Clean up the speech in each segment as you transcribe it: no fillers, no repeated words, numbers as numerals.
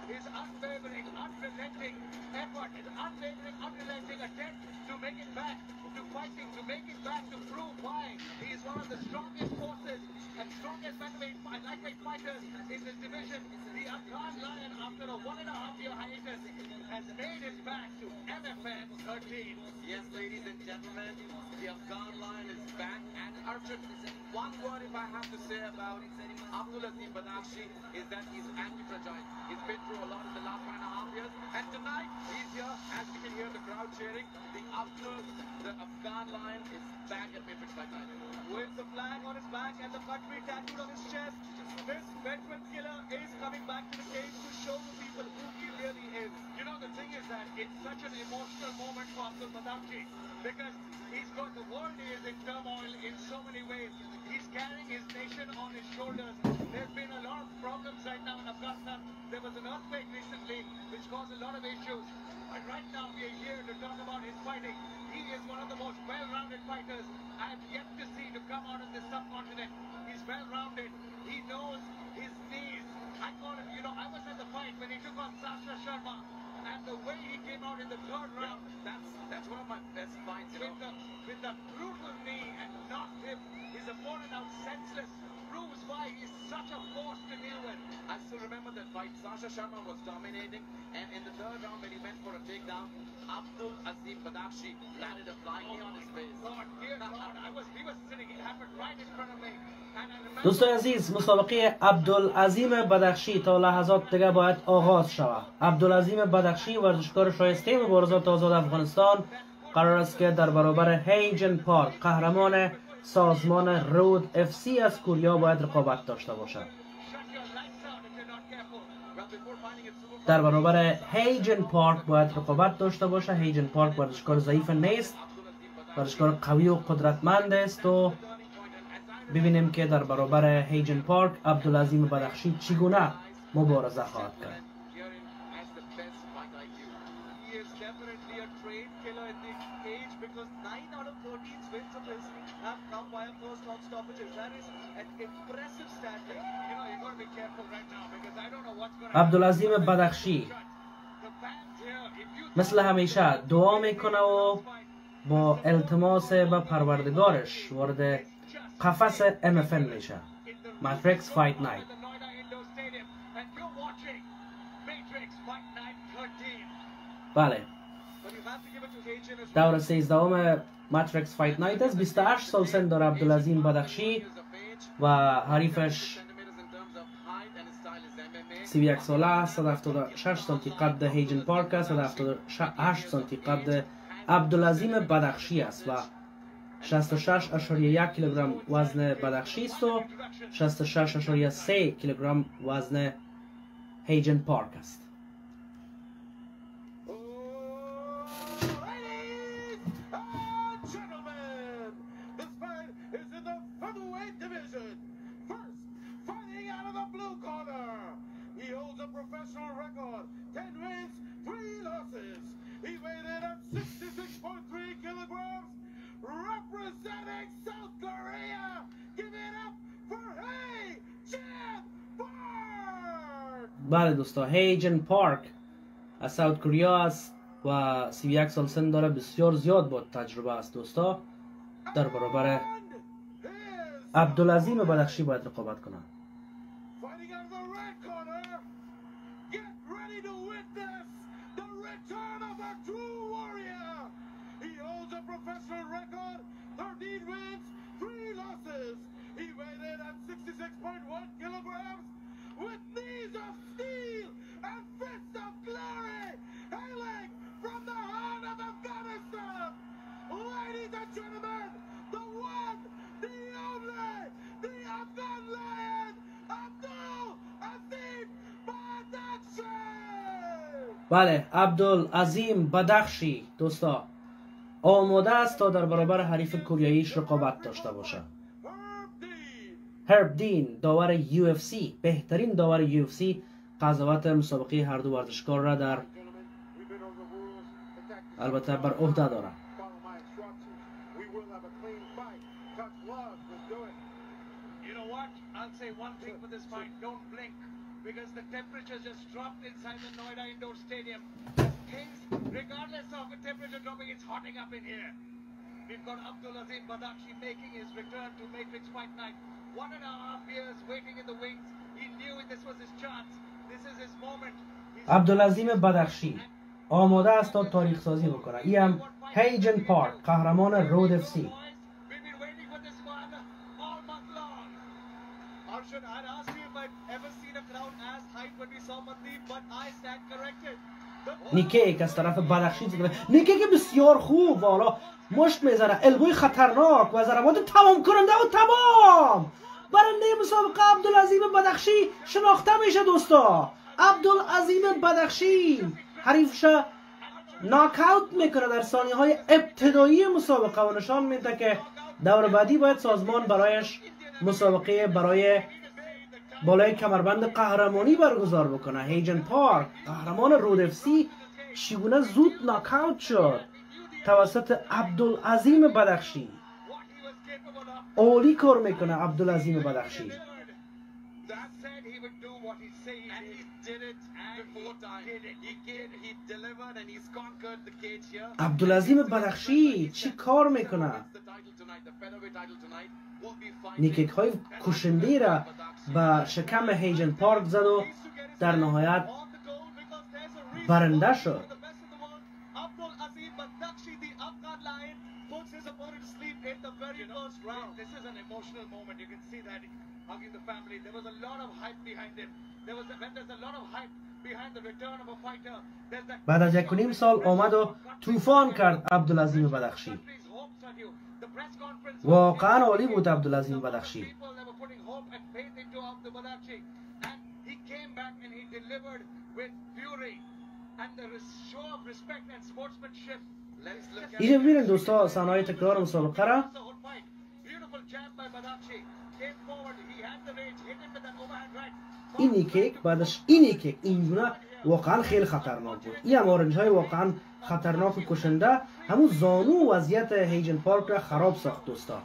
his unwavering, unrelenting effort, his unwavering, unrelenting attempt to make it back, to fighting, to make it back, to prove why he is one of the strongest forces and strongest lightweight fighters in this division. The Afghan Lion, after a 1.5-year hiatus, has made it back to MFN 13. Yes, ladies and gentlemen, the Afghan Lion is back. And Arjun, one word if I have to say about Abdulazim Badakhshi is that he's anti-fragile. He's been through a lot in the last 1.5 years. And tonight, he's here, as you can hear the crowd cheering. The Afghan Lion is back at Matrix Fight Night. With the flag on his back and the country tattooed on his chest, this veteran killer is coming back to the cage to show the people who he really is. You know, the thing is that it's such an emotional moment for Abdul Badakhshi because the world is in turmoil in so many ways. He's carrying his nation on his shoulders. There's been a lot of problems right now in Afghanistan. There was an earthquake recently which caused a lot of issues. But right now we are here to talk about his fighting. He is one of the most well-rounded fighters I have yet to see to come out of this subcontinent. He's well-rounded. He knows his knees. I call him, I was at the fight when he took on Sasha Sharma. And the way he came out in the third round, that's one of my best fights, with the brutal knee and knocked his opponent out senseless, proves why he's such a force to deal with. I still remember that fight. Sasha Sharma was dominating, and in the third round when he went for a takedown, Abdul Azim Badakhshi landed a flying knee on his face. God, dear God, he was sitting, it happened right in front of me. دوستان عزیز، مسابقه عبدالعظیم بدخشی تا لحظات دیگه باید آغاز شود. عبدالعظیم بدخشی ورزشکار شایسته مبارزات آزاد افغانستان قرار است که در برابر هیجن پارک قهرمان سازمان رود اف سی از کوریا باید رقابت داشته باشد. در برابر هیجن پارک باید رقابت داشته باشه. هیجن پارک ورزشکار ضعیف نیست، ورزشکار قوی و قدرتمند است و ببینیم که در برابر هیجن پارک عبدالعظیم بدخشی چگونه مبارزه خواهد کرد. عبدالعظیم بدخشی مثل همیشه دعا میکنه و با التماس به پروردگارش وارد قفس MFN میشه. ماتریکس فایت نایت. بله، دور 13 ماتریکس فایت نایت است. 28 سال سن داره عبدالعظیم بدخشی و حریفش 31 ساله، 176 سانتی قد هیجن پارک است، 178 سانتی قد عبدالعظیم بدخشی است و 66.1 کیلوگرم وزن بدخشی است و 66.3 کیلوگرم وزن هیجن پارک است. Professional record, 10 wins, 3 losses. He weighed in at 66.3 kilograms, representing South Korea. Give it up for Hei-Jin Park. بله دوستا، هیجن پارک از ساوت کوریا است و 31 سال سن داره. بسیار زیاد با تجربه است دوستا. در برابر عبدالعظیم بدخشی باید رقابت کنه. Professional record, 13 wins, 3 losses. He weighed in at 66.1 kilograms with knees of steel and fists of glory, hailing from the heart of Afghanistan. Ladies and gentlemen, the one, the only, the Afghan Lion, Abdul Azim Badakhshi. بله، عبدالعظیم بدخشی دوستا آماده است تا در برابر حریف کوریاییش رقابت داشته باشه. هرب دین، داور UFC، بهترین داور UFC، قضاوت مسابقه هر دو ورزشکار را در البته بر عهده دارد. because the temperature just dropped inside the Noida Indoor Stadium. Things, regardless of the temperature dropping, it's hotting up in here. We've got Abdulazim Badakhshi making his return to Matrix Fight Night. 1.5 years waiting in the wings. He knew this was his chance. This is his moment. عبدالعظیم بدخشی آماده است تا تاریخ سازی بکنه. ای هم هیجن پارک، قهرمان رود اف سی. We've been waiting for this one all month long. Arshad, I'd asked you if I'd ever seen a crowd as hyped when we saw Mandeep, but I stand corrected. نیکیک از طرف بدخشی زده. نیکیک بسیار خوب والا مشت میزنه، الگوی خطرناک و ضربات تمام کننده و تمام. برنده مسابقه عبدالعظیم بدخشی شناخته میشه دوستا. عبدالعظیم بدخشی حریفش ناکاوت میکنه در ثانیه های ابتدایی مسابقه و نشان میده که دور بعدی باید سازمان برایش مسابقه برای بالای کمربند قهرمانی برگزار بکنه. هیجن پارک قهرمان رود اف سی چگونه زود ناکاوت شد توسط عبدالعظیم بدخشی. عالی کار میکنه عبدالعظیم بدخشی. عبدالعظیم بدخشی چی کار میکنه؟ نیکیک های کشنده را به شکم هیجن پارک زد و در نهایت برنده شد. Abdulazim Badakhshi, the Afghan lion, puts his opponent to sleep in the very first round. This is an emotional moment. You can see that hugging the family. There was a lot of hype behind him. When there's a lot of hype behind the return of a fighter, there's that. بعد از 1.5 سال آمد و طوفان کرد عبدالعظیم بدخشی. واقعا عالی بود عبدالعظیم بدخشی. اینجا ببینید دوستا صحنه‌های تکرار مسابقه را. این نیکیک بعدش این نیکیک اینجونا واقعا خیلی خطرناک بود. این هم آرنج های واقعا خطرناک و کشنده همون زانو و وضعیت هیجن پارک را خراب ساخت دوستا.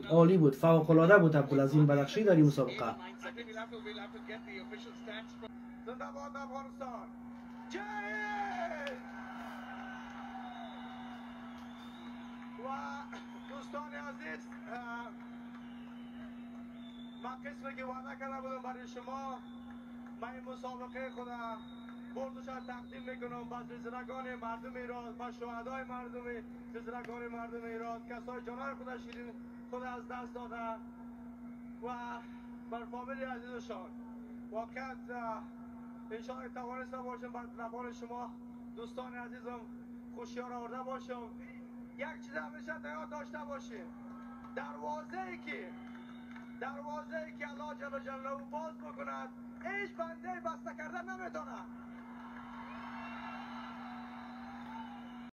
عالی بود فوق العاده بود عبدالعظیم بدخشی در این مسابقه. دوستان عزیز، من قسمی که وعده کرده بودم برای شما، من این مسابقه خودم بردش تقدیم میکنم به زلزله‌گان مردم ایران، به شهدای مردم زلزله‌گان مردم ایران، کسای جانای خود از دست داده و بر فامیل عزیزشان. واقعا انشاءالله توانسته باشم بر زبان شما دوستان عزیزم خوشیار آورده باشم. یک چیز همیشه در یاد داشته باشیم، دروازه‌ای که الله جل جلاله باز بکند هیچ بنده بسته کردن نمیتونه.